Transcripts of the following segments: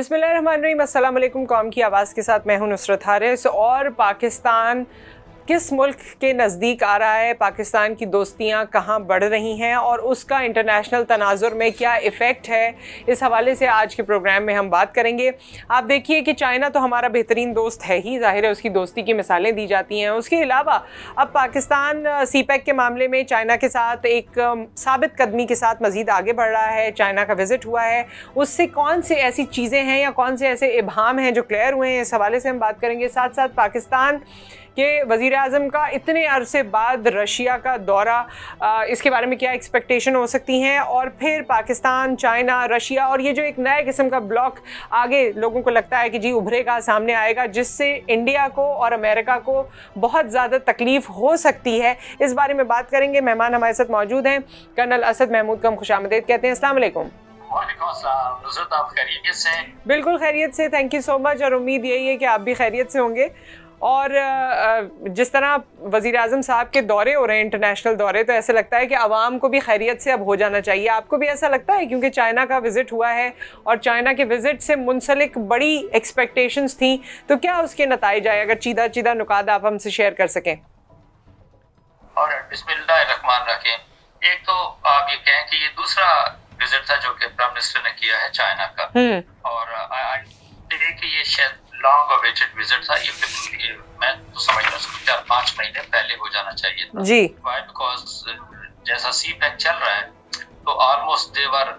बिस्मिल्लाहिर्रहमानिर्रहीम, अस्सलाम वालेकुम। कौम की आवाज़ के साथ मैं हूं नुसरत हारिस। और पाकिस्तान किस मुल्क के नज़दीक आ रहा है, पाकिस्तान की दोस्तियां कहां बढ़ रही हैं और उसका इंटरनेशनल तनाजुर में क्या इफ़ेक्ट है, इस हवाले से आज के प्रोग्राम में हम बात करेंगे। आप देखिए कि चाइना तो हमारा बेहतरीन दोस्त है ही, ज़ाहिर है उसकी दोस्ती की मिसालें दी जाती हैं। उसके अलावा अब पाकिस्तान सीपैक के मामले में चाइना के साथ एक साबित कदमी के साथ मज़ीद आगे बढ़ रहा है। चाइना का विज़िट हुआ है, उससे कौन से ऐसी चीज़ें हैं या कौन से ऐसे इबाम हैं जो क्लियर हुए हैं, इस हवाले से हम बात करेंगे। साथ साथ पाकिस्तान कि वज़ीर आज़म का इतने अरसे बाद रशिया का दौरा, इसके बारे में क्या एक्सपेक्टेशन हो सकती हैं, और फिर पाकिस्तान, चाइना, रशिया और ये जो एक नए किस्म का ब्लॉक आगे लोगों को लगता है कि जी उभरेगा, सामने आएगा, जिससे इंडिया को और अमेरिका को बहुत ज़्यादा तकलीफ़ हो सकती है, इस बारे में बात करेंगे। मेहमान हमारे साथ मौजूद हैं, कर्नल असद महमूद को हम खुशामदीद कहते हैं। अस्सलाम वालेकुम। बिल्कुल खैरियत से, थैंक यू सो मच। और उम्मीद यही है कि आप भी खैरियत से होंगे। और जिस तरह वज़ीर आज़म साहब के दौरे हो रहे हैं, इंटरनेशनल दौरे, तो ऐसे लगता है कि आवाम को भी खैरियत से अब हो जाना चाहिए। आपको भी ऐसा लगता है? क्योंकि चाइना का विज़िट हुआ है और चाइना के विज़िट से मुंसलिक बड़ी एक्सपेक्टेशंस थी, तो क्या उसके नताइज आए? अगर चीदा चीदा नुकात आप हमसे शेयर कर सकें। और बिस्मिल्लाहिर्रहमानिर्रहीम, एक तो आप ये कहें कि ये दूसरा विजिट था जो कि प्राइम मिनिस्टर ने किया है चाइना का, और कि ये शायद लॉन्ग अवेटेड विजिट था। ये मैं तो समझता हूँ 4-5 महीने पहले हो जाना चाहिए था जी। वाई? बिकॉज जैसा सीपैक चल रहा है तो almost they were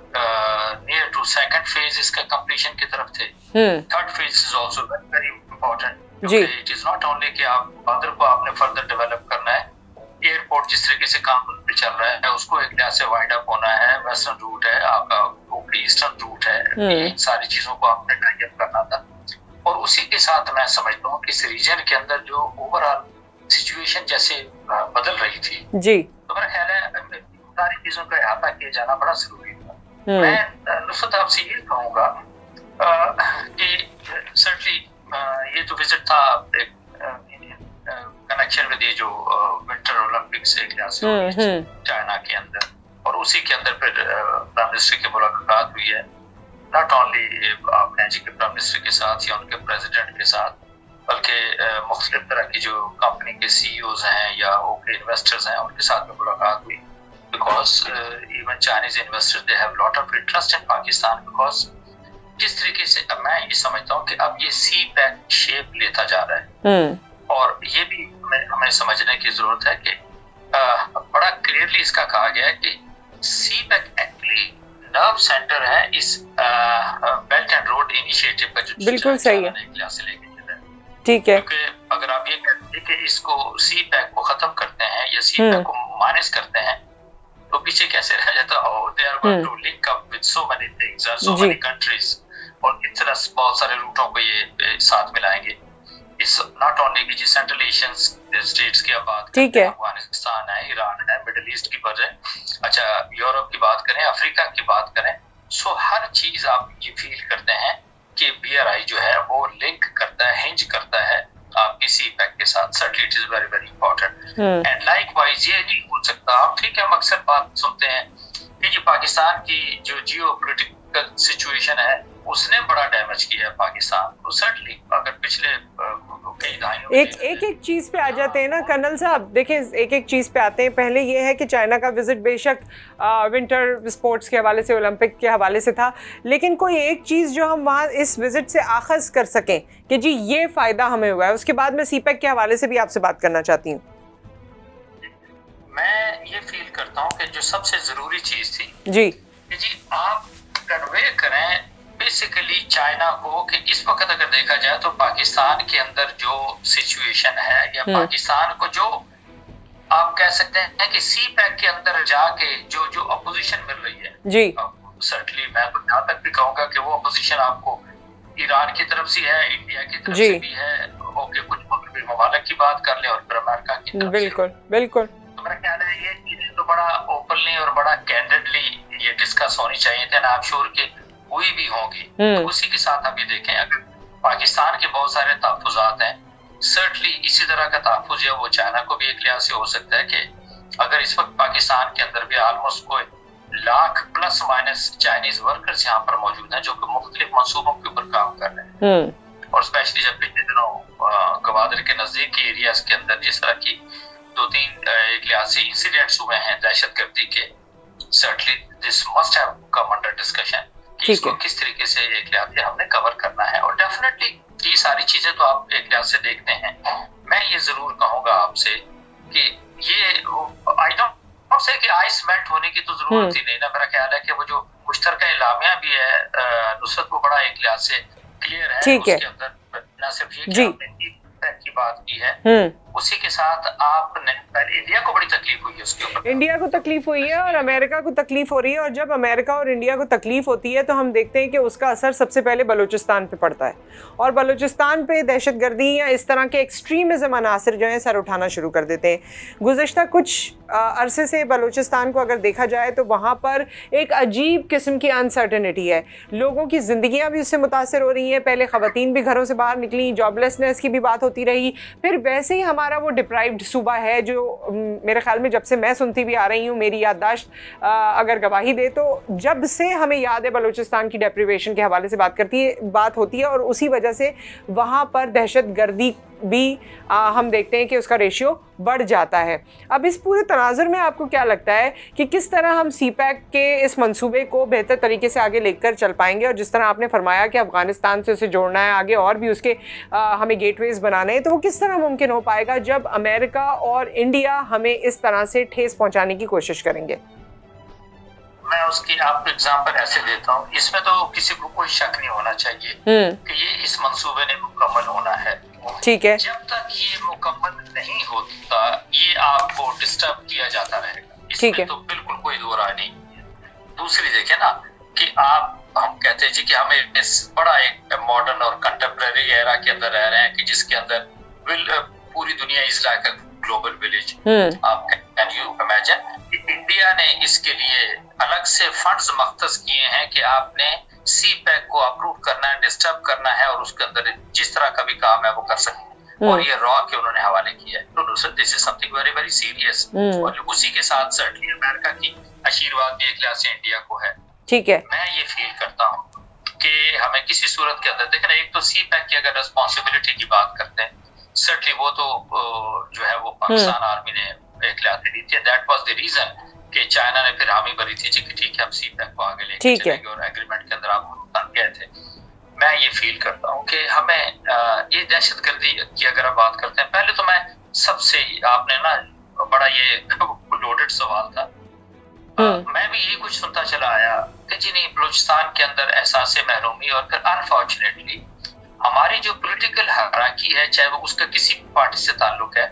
near to second phase इसका कंप्लीशन की तरफ थे। Third phase is also very important, क्योंकि इट इज नॉट ओनली कि आप बॉर्डर को आपने फर्दर डेवलप करना है, एयरपोर्ट जिस तरीके से काम चल रहा है उसको एक लिहाज से वाइड अप होना है, वेस्टर्न रूट है आपका, ईस्टर्न रूट है, इन सारी चीजों को आपने टाई अप करना था। और उसी के साथ मैं समझता हूँ कि इस रीजन के अंदर जो ओवरऑल सिचुएशन जैसे बदल रही थी जी, तो मेरा ख्याल है सारी चीजों का अहाता किया जाना बड़ा जरूरी था। मैं नुसरत आपसे ये कहूँगा कि सर्टनली ये जो विजिट था कनेक्शन विद ये जो विंटर ओलंपिक्स एक लिहाज से चाइना के अंदर, और उसी के अंदर फिर प्राइम मिनिस्टर की मुलाकात हुई है, नॉट ओनली आपने जी के प्राइम मिनिस्टर के साथ या उनके प्रेसिडेंट के साथ, बल्कि मुख्तलिफ तरह की जो कंपनी के सीईओज हैं या ओके इन्वेस्टर्स हैं उनके साथ में मुलाकात हुई। Because even Chinese investors they have lot of interest in Pakistan, because जिस तरीके से अब मैं ये समझता हूँ कि अब ये सीपैक शेप लेता जा रहा है, और ये भी हमें समझने की जरूरत है कि बड़ा क्लियरली इसका कहा गया है कि सीपैक एक्चुअली नर्व सेंटर है इस बेल्ट एंड रोड इनिशिएटिव का, जो बिल्कुल सही है, ठीक है। क्योंकि अगर आप ये कहते हैं कि इसको सीपैक को खत्म करते हैं या सीपैक को माइनस करते हैं, तो पीछे कैसे रह जाता है? They are going to link up with so many things और सो मेनी कंट्रीज, और इस तरह बहुत सारे रूटों को ये साथ मिलाएंगे। इस नॉट ओनली की सेंट्रल एशियन स्टेट्स की आप बात करें, अफगानिस्तान है, ईरान है, मिडिल ईस्ट की बात है, अच्छा यूरोप की बात करें, अफ्रीका की बात करें, सो हर चीज आप ये फील करते हैं कि BRI जो है वो लिंक करता है, हिंज करता है आपकी सीपैक के साथ। Certainly it is very very important. And likewise ये नहीं हो सकता, आप ठीक है हम अक्सर बात सुनते हैं कि जो पाकिस्तान की जो जियोपॉलिटिकल सिचुएशन है उसने बड़ा डैमेज किया है पाकिस्तान को। सर्टनली अगर पिछले कई दहाइयों एक चीज़ पे आ जाते हैं ना कर्नल साहब, देखें एक चीज़ पे आते हैं। पहले ये है कि चाइना का विजिट बेशक विंटर स्पोर्ट्स के हवाले से, ओलंपिक के हवाले से था, लेकिन कोई एक चीज़ जो हम वहाँ इस विजिट से आखज़ कर सकें कि जी ये फ़ायदा हमें हुआ है, उसके बाद मैं सीपैक के हवाले से भी आपसे बात करना चाहती हूँ। मैं ये फील करता हूँ कि जो सबसे ज़रूरी चीज़ थी जी कि जी आप कन्वे करें बेसिकली चाइना को कि इस वक्त अगर देखा जाए तो पाकिस्तान के अंदर जो सिचुएशन है, या पाकिस्तान को जो आप कह सकते हैं कि सीपैक के अंदर जाके जो अपोजिशन मिल रही है जी, सर्टनली मैं तो यहाँ तक भी कहूँगा कि वो अपोजिशन आपको ईरान की तरफ से है, इंडिया की तरफ से भी है, ओके कुछ मगरबी ममालिक की बात कर ले, और फिर अमेरिका की तरफ बिल्कुल बिल्कुल। तो मेरा ख्याल है ये चीजें तो बड़ा ओपनली और बड़ा कैंडिडली ये डिस्कस होनी चाहिए थे, ना आप श्योर के हुई भी होगी। तो उसी के साथ आप ये देखें, अगर पाकिस्तान के बहुत सारे तहफ़्फ़ुज़ात हैं, सर्टनली इसी तरह का तहफ़्फ़ुज़ है वो चाइना को भी एक लिहाज से हो सकता है कि अगर इस वक्त पाकिस्तान के अंदर भी ऑलमोस्ट कोई lakh plus minus Chinese workers यहाँ पर मौजूद हैं जो कि मुख्तलिफ मंसूबों के ऊपर काम कर रहे हैं। और स्पेशली जब पिछले दिनों गवादर के नजदीक के एरियाज के अंदर जिस तरह की 2-3 एक लिहाज से इंसिडेंट्स हुए हैं दहशतगर्दी के, certainly this must have come under discussion कि इसको किस तरीके से एक लिहाज से हमने कवर करना है। और डेफिनेटली ये सारी चीजें तो आप एक लिहाज से देखते हैं। मैं ये जरूर कहूंगा आपसे कि ये आई डोंट से कि आइस मेल्ट होने की तो जरूरत ही नहीं ना। मेरा ख्याल है कि वो जो मुश्तरका इलामिया भी है नुसरत, वो बड़ा एक लिहाज से क्लियर है। उसके अंदर न सिर्फ ये कि आपने की बात की है, उसी के साथ आपने पहले इंडिया को बड़ी तकलीफ हुई है, उसके ऊपर इंडिया को तकलीफ हुई है और अमेरिका को तकलीफ हो रही है। और जब अमेरिका और इंडिया को तकलीफ होती है तो हम देखते हैं कि उसका असर सबसे पहले बलूचिस्तान पे पड़ता है और बलूचिस्तान पे दहशतगर्दी या इस तरह के एक्सट्रीमिज्म अनासर जो है सर उठाना शुरू कर देते हैं। गुज़िश्ता कुछ अरसे से बलूचिस्तान को अगर देखा जाए तो वहाँ पर एक अजीब किस्म की अनसर्टेनिटी है, लोगों की ज़िंदगियाँ भी उससे मुतासर हो रही हैं। पहले ख़वातीन भी घरों से बाहर निकली, जॉबलेसनेस की भी बात होती रही, फिर वैसे ही हमारा वो डिप्राइव्ड सूबा है जो मेरे ख्याल में जब से मैं सुनती भी आ रही हूँ, मेरी याददाश्त अगर गवाही दे तो जब से हमें याद है बलूचिस्तान की डेप्रिवेशन के हवाले से बात होती है और उसी वजह से वहाँ पर दहशतगर्दी भी हम देखते हैं कि उसका रेशियो बढ़ जाता है। अब इस पूरे तनाजुर में आपको क्या लगता है कि किस तरह हम CPEC के इस मंसूबे को बेहतर तरीके से आगे लेकर चल पाएंगे? और जिस तरह आपने फरमाया कि अफ़गानिस्तान से उसे जोड़ना है आगे और भी उसके हमें गेटवेज बनाने हैं, तो वो किस तरह मुमकिन हो पाएगा जब अमेरिका और इंडिया हमें इस तरह से ठेस पहुँचाने की कोशिश करेंगे? मैं उसकी आपको एग्जांपल ऐसे देता हूँ, इसमें तो किसी को कोई शक नहीं होना चाहिए कि ये इस मंसूबे ने मुकम्मल होना है। ठीक है, जब तक ये मुकम्मल नहीं होता ये आपको डिस्टर्ब किया जाता रहेगा, इसमें तो बिल्कुल कोई दो राय नहीं। दूसरी देखें ना कि हम कहते हैं जी कि हमें इस बड़ा एक मॉडर्न और कंटेम्परेरी एरा के अंदर रह रहे हैं कि जिसके अंदर पूरी दुनिया is like a global village. आप कैन यू इमेजिन इंडिया ने इसके लिए अलग से फंड्स मख्तस किए हैं कि आपने CPEC को अप्रूव करना है, डिस्टर्ब करना है और उसके अंदर जिस तरह का भी काम है वो कर सकते हैं। और ये रॉ के उन्होंने हवाले किया है। तो this is something very very serious. और उसी के साथ सर्टनली अमेरिका की आशीर्वाद भी एक लिहाज से इंडिया को है। ठीक है, मैं ये फील करता हूँ कि हमें किसी सूरत के अंदर देखना, एक तो CPEC की अगर रिस्पॉन्सिबिलिटी की बात करते हैं, सर्टनली वो तो जो है वो पाकिस्तान आर्मी ने एक लिहाज से दी थी। दैट वाज द रीजन कि चाइना ने फिर हामी भरी थी कि ठीक है हम CPEC को आगे लेके चलेंगे और एग्रीमेंट के अंदर आप गए थे। मैं ये फील करता हूँ कि हमें ये दहशतगर्दी की अगर आप बात करते हैं, पहले तो मैं सबसे आपने ना बड़ा ये लोडेड सवाल था, मैं भी यही कुछ सुनता चला आया कि जी नहीं बलूचिस्तान के अंदर एहसास महरूमी और फिर अनफॉर्चुनेटली हमारी जो पॉलिटिकल हायरार्की है, चाहे वो उसका किसी पार्टी से ताल्लुक है,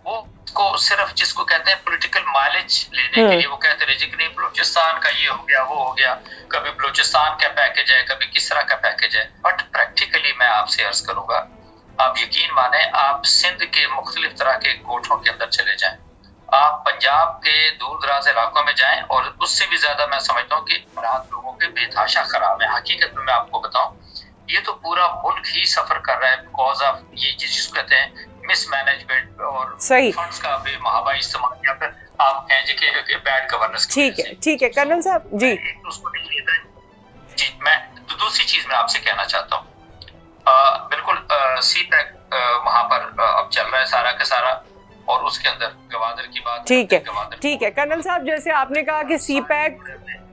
वो को सिर्फ जिसको कहते हैं पॉलिटिकल माइलेज लेने के लिए वो कहते रहे कि नहीं बलूचिस्तान का ये हो गया वो हो गया, कभी बलूचिस्तान का पैकेज है कभी किस तरह का पैकेज है। बट प्रैक्टिकली मैं आपसे अर्ज करूंगा, आप यकीन माने आप सिंध के मुख्तलिफ तरह के कोठों के अंदर चले जाएं, आप पंजाब के दूर दराज इलाकों में जाएं और उससे भी ज्यादा मैं समझता हूँ कि रात लोगों के बेतहाशा खराब है। हकीकत में मैं आपको बताऊं, ये तो पूरा मुल्क ही सफर कर रहा है बिकॉज ऑफ ये जिसको कहते हैं मिसमैनेजमेंट और फंड्स का बेमहाबा इस्तेमाल, या फिर आप कहें कि बैड गवर्नेंस। ठीक है कर्नल साहब जी, उसको जी मैं दूसरी चीज मैं आपसे कहना चाहता हूँ, बिल्कुल CPEC वहां पर अब चल रहा है सारा का सारा और उसके अंदर गवादर की बात। ठीक है कर्नल साहब, जैसे आपने कहा कि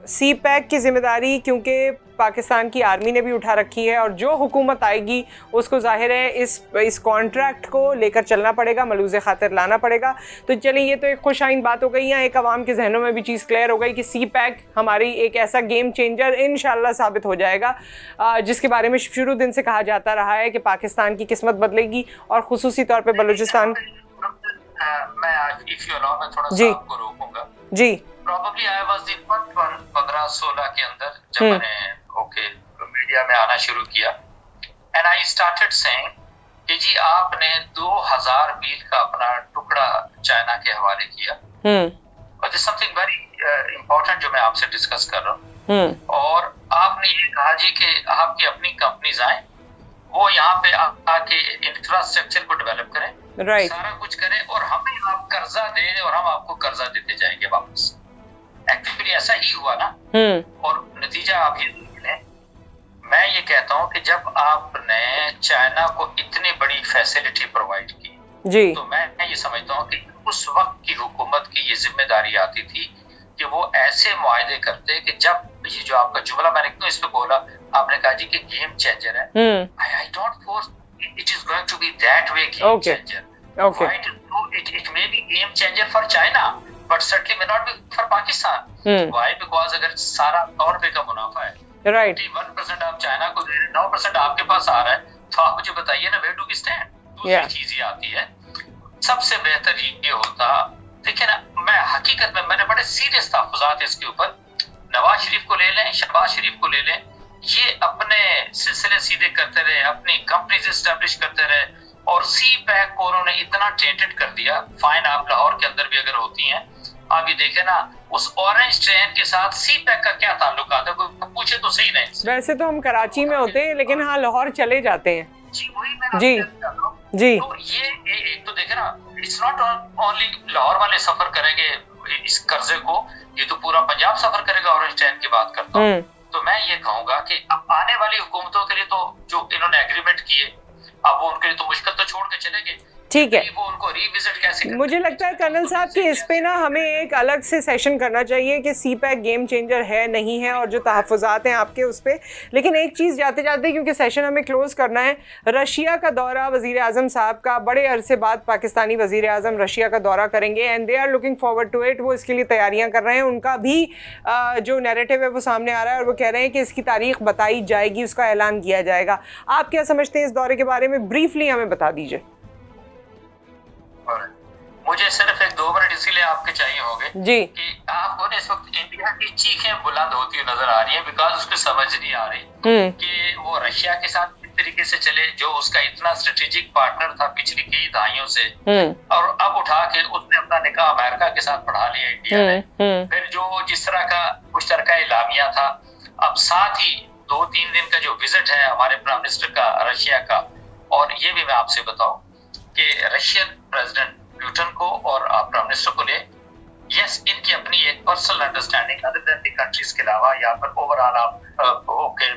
CPEC की जिम्मेदारी क्योंकि पाकिस्तान की आर्मी ने भी उठा रखी है और जो हुकूमत आएगी उसको जाहिर है इस कॉन्ट्रैक्ट को लेकर चलना पड़ेगा, मलूज़े खातिर लाना पड़ेगा। तो चलिए ये तो एक खुशाइन बात हो गई, यहाँ एक आवाम के जहनों में भी चीज़ क्लियर हो गई कि CPEC हमारी एक ऐसा गेम चेंजर इंशाल्लाह साबित हो जाएगा जिसके बारे में शुरू दिन से कहा जाता रहा है कि पाकिस्तान की किस्मत बदलेगी और खुसूसी तौर पर बलूचिस्तान। मैं आज इफ यू अलाउ मैं थोड़ा सा आपको रोकूंगा जी। Probably I was the first one 15-16 के अंदर जब मैंने मीडिया में आना शुरू किया and I started saying कि जी आपने 2000 मील का अपना टुकड़ा चाइना के हवाले किया और this something very important जो मैं आपसे डिस्कस कर रहा हूँ। और आपने ये कहा जी कि आपकी अपनी कंपनीज आए, वो यहाँ पे आके इंफ्रास्ट्रक्चर को डेवलप करें, सारा कुछ करें और हमें आप कर्जा दें और हम आपको कर्जा देते जाएंगे वापस। एक्चुअली ऐसा ही हुआ ना। और नतीजा आप ये लें, मैं ये कहता हूँ कि जब आपने चाइना को इतनी बड़ी फैसिलिटी प्रोवाइड की जी, तो मैं ये समझता हूँ कि उस वक्त की हुकूमत की ये जिम्मेदारी आती थी कि वो ऐसे मुआहदे करते कि जब ये जो आपका जुमला मैंने क्यों इस पे बोला, आपने कहा जी कि गेम चेंजर है, I don't force it is going to be that way game changer, right? It may be game changer for China but certainly may not be for Pakistan. Why? Because अगर सारा 100 रुपए का मुनाफा है, राइट, 1% आप China को दे रहे हैं, 9% आपके पास आ रहा है, तो आप मुझे बताइए ना, वेयर डू वी स्टैंड? दूसरी चीज ये आती है, सबसे बेहतर ये होता, देखिए ना, मैं हकीकत में मैंने बड़े सीरियस तहफ़्फ़ुज़ात इसके ऊपर, नवाज शरीफ को ले लें, शहबाज शरीफ को ले लें, ये अपने सिलसिले सीधे करते रहे, अपनी कंपनीज एस्टेब्लिश करते रहे, और सी पैक को उन्होंने इतना टेंटेड कर दिया। फाइन, आप लाहौर के अंदर भी अगर होती हैं, आप ये देखें ना, उस ऑरेंज ट्रेन के साथ सी पैक का क्या ताल्लुक आता है, कोई पूछे तो सही नहीं। वैसे तो हम कराची में होते हैं, लेकिन हाँ लाहौर चले जाते हैं जी, वही मैं जी जी। तो ये तो देखे ना, इट्स नॉट ओनली लाहौर वाले सफर करेंगे इस कर्जे को, ये तो पूरा पंजाब सफर करेगा। ऑरेंज ट्रेन की बात करता हूँ, तो मैं ये कहूंगा कि अब आने वाली हुकूमतों के लिए तो जो इन्होंने एग्रीमेंट किए, अब वो उनके लिए तो मुश्किल तो छोड़ के चले गए, ठीक है। वो उनको रिविजिट कैसे? मुझे लगता है कर्नल साहब कि इस पे ना हमें एक अलग से सेशन करना चाहिए कि सी पैक गेम चेंजर है नहीं है, और जो तहफ़्फ़ुज़ात हैं आपके उस पर। लेकिन एक चीज़ जाते जाते, क्योंकि सेशन हमें क्लोज़ करना है, रशिया का दौरा वज़ीर आज़म साहब का, बड़े अरसे बाद पाकिस्तानी वज़ीर आज़म रशिया का दौरा करेंगे, and they are looking forward to it. वो इसके लिए तैयारियाँ कर रहे हैं, उनका भी जो नैरेटिव है वो सामने आ रहा है, और वो कह रहे हैं कि इसकी तारीख़ बताई जाएगी, उसका ऐलान किया जाएगा। आप क्या समझते हैं इस दौरे के बारे में? ब्रीफली हमें बता दीजिए। मुझे सिर्फ 1-2 मिनट इसीलिए आपके चाहिए होंगे जी कि आपको इस वक्त इंडिया की चीखें बुलंद होती हुई नजर आ रही है, बिकॉज उसको समझ नहीं आ रही कि वो रशिया के साथ किस तरीके से चले, जो उसका इतना स्ट्रेटेजिक पार्टनर था पिछली कई दहाइयों से, और अब उठा के उसने अपना निकाह अमेरिका के साथ बढ़ा लिया इंडिया ने। फिर जो जिस तरह का मुश्तरका इलामिया था, अब साथ ही 2-3 दिन का जो विजिट है हमारे प्राइम मिनिस्टर का रशिया का, और ये भी मैं आपसे बताऊं कि रशियन प्रेसिडेंट पुतिन को और प्राइम मिनिस्टर को ले, यस, इनकी अपनी एक personal understanding other than the countries के अलावा, यहाँ पर ओवरऑल आप ओके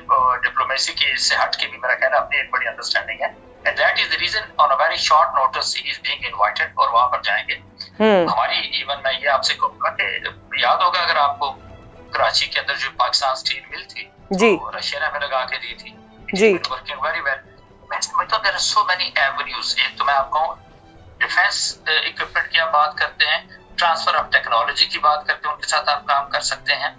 डिप्लोमेसी के से हट के भी मेरा कहना अपनी एक बड़ी अंडरस्टैंडिंग है, and that is the reason on a very short notice he is being invited, और वहां पर जाएंगे। हमारी इवन मैं ये आपसे कहूंगा कि याद होगा अगर आपको, कराची के अंदर जो पाकिस्तान स्टील मिल थी जी, तो रशिया ने हमें लगा के दी थी जी, वर्किंग वेरी वेल। मैं समझता हूं there are so many avenues. एक तो मैं आपको डिफेंस इक्विपमेंट की आप बात करते हैं, ट्रांसफर ऑफ टेक्नोलॉजी की बात करते हैं, उनके साथ आप काम कर सकते हैं।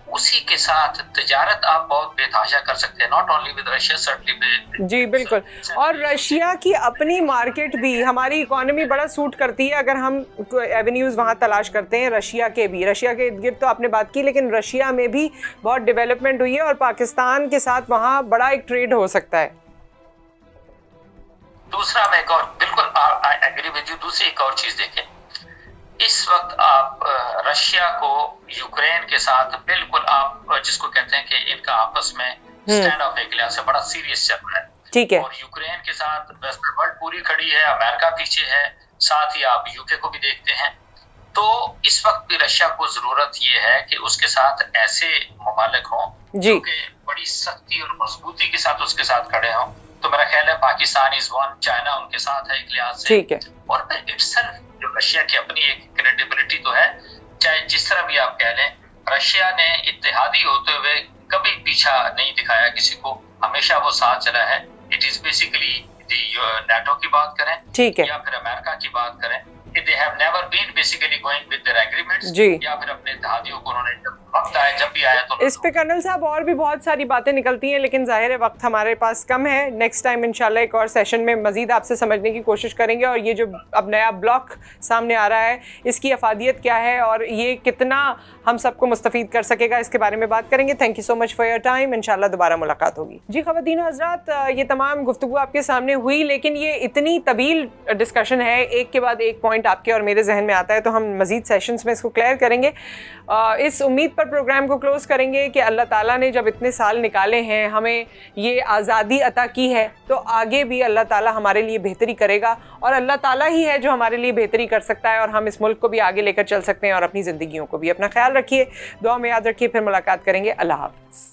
उसी के साथ तिजारत आप बहुत बेतहाशा कर सकते हैं, not only with Russia certainly. जी बिल्कुल, और रशिया की अपनी मार्केट भी हमारी इकोनॉमी बड़ा सूट करती है अगर हम एवेन्यूज़ वहाँ तलाश करते हैं। रशिया के भी, रशिया के इर्द गिर्द तो आपने बात की, लेकिन रशिया में भी बहुत डेवलपमेंट हुई है, और पाकिस्तान के साथ वहाँ बड़ा एक ट्रेड हो सकता है। दूसरा मैं एक और बिल्कुल आई एग्री विद यू, दूसरी एक और चीज देखें, इस वक्त आप रशिया को यूक्रेन के साथ बिल्कुल आप जिसको कहते हैं कि इनका आपस में स्टैंड ऑफ एक लिहाज से बड़ा सीरियस चल रहा है, ठीक है, और यूक्रेन के साथ वेस्टर्न वर्ल्ड पूरी खड़ी है, अमेरिका पीछे है, साथ ही आप यूके को भी देखते हैं। तो इस वक्त भी रशिया को जरूरत ये है कि उसके साथ ऐसे ममालिक हों जो कि बड़ी सख्ती और मजबूती के साथ उसके साथ खड़े हों। तो मेरा ख्याल है पाकिस्तान इज वन, चाइना उनके साथ है एक लिहाज से, ठीक है, और फिर इटसेल्फ जो रशिया की अपनी एक क्रेडिबिलिटी तो है, चाहे जिस तरह भी आप कह लें, रशिया ने इत्तेहादी होते हुए कभी पीछा नहीं दिखाया किसी को, हमेशा वो साथ चला है। इट इज बेसिकली नाटो की बात करें, ठीक है, या फिर अमेरिका की बात करें, they have never been basically going with their agreements, जी, या फिर अपने इत्तेहादियों को उन्होंने वक्त आया जब भी आया तो। इस पे कर्नल साहब और भी बहुत सारी बातें निकलती हैं, लेकिन जाहिर है वक्त हमारे पास कम है। नेक्स्ट टाइम इंशाल्लाह एक और सेशन में मजीद आपसे समझने की कोशिश करेंगे, और ये जो अब नया ब्लॉक सामने आ रहा है इसकी अफादियत क्या है और ये कितना हम सबको मुस्तफ़ीद कर सकेगा, इसके बारे में बात करेंगे। Thank you so much for your time, इंशाल्लाह दोबारा मुलाकात होगी। जी ख़वातीन हज़रात, ये तमाम गुफ्तगू आपके सामने हुई, लेकिन ये इतनी तवील डिस्कशन है, एक के बाद एक पॉइंट पॉइंट आपके और मेरे जहन में आता है तो हम मज़ीद सेशंस में इसको क्लियर करेंगे। इस उम्मीद पर प्रोग्राम को क्लोज़ करेंगे कि अल्लाह ताला ने जब इतने साल निकाले हैं, हमें ये आज़ादी अता की है, तो आगे भी अल्लाह ताला हमारे लिए बेहतरी करेगा और अल्लाह ताला ही है जो हमारे लिए बेहतरी कर सकता है और हम इस मुल्क को भी आगे लेकर चल सकते हैं और अपनी ज़िंदगियों को भी। अपना ख्याल रखिए, दुआ में याद रखिए, फिर मुलाकात करेंगे। अल्लाह हाफ़िज़।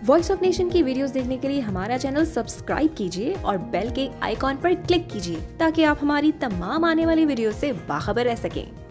वॉइस ऑफ नेशन की वीडियोस देखने के लिए हमारा चैनल सब्सक्राइब कीजिए और बेल के आइकॉन पर क्लिक कीजिए ताकि आप हमारी तमाम आने वाली वीडियो से बाखबर रह सकें।